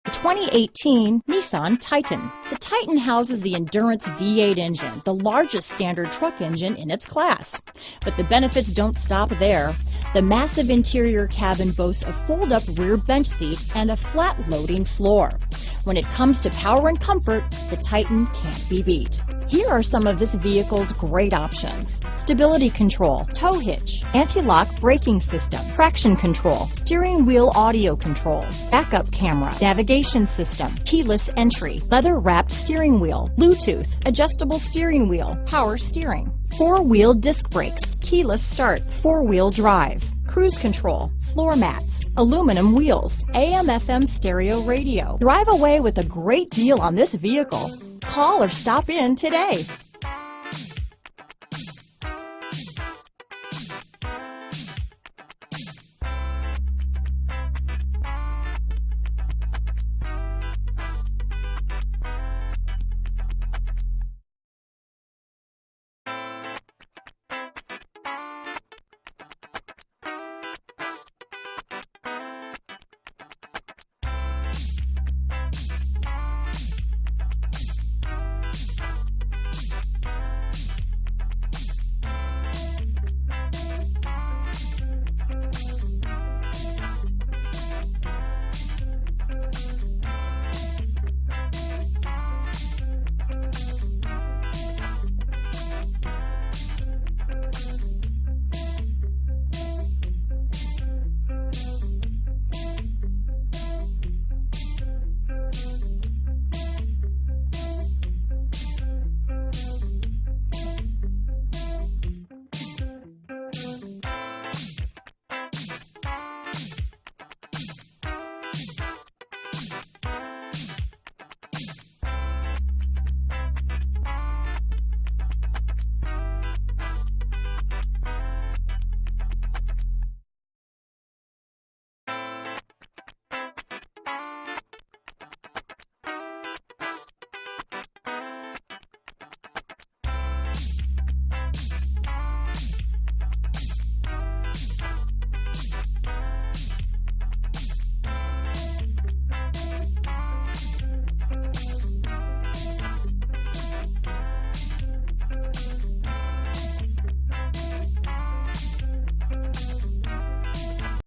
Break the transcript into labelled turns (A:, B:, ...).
A: The 2018 Nissan Titan. The Titan houses the Endurance V8 engine, the largest standard truck engine in its class. But the benefits don't stop there. The massive interior cabin boasts a fold-up rear bench seat and a flat-loading floor. When it comes to power and comfort, the Titan can't be beat. Here are some of this vehicle's great options: stability control, tow hitch, anti-lock braking system, traction control, steering wheel audio controls, backup camera, navigation system, keyless entry, leather-wrapped steering wheel, Bluetooth, adjustable steering wheel, power steering, four-wheel disc brakes, keyless start, four-wheel drive, cruise control, floor mats, aluminum wheels, AM/FM stereo radio. Drive away with a great deal on this vehicle. Call or stop in today.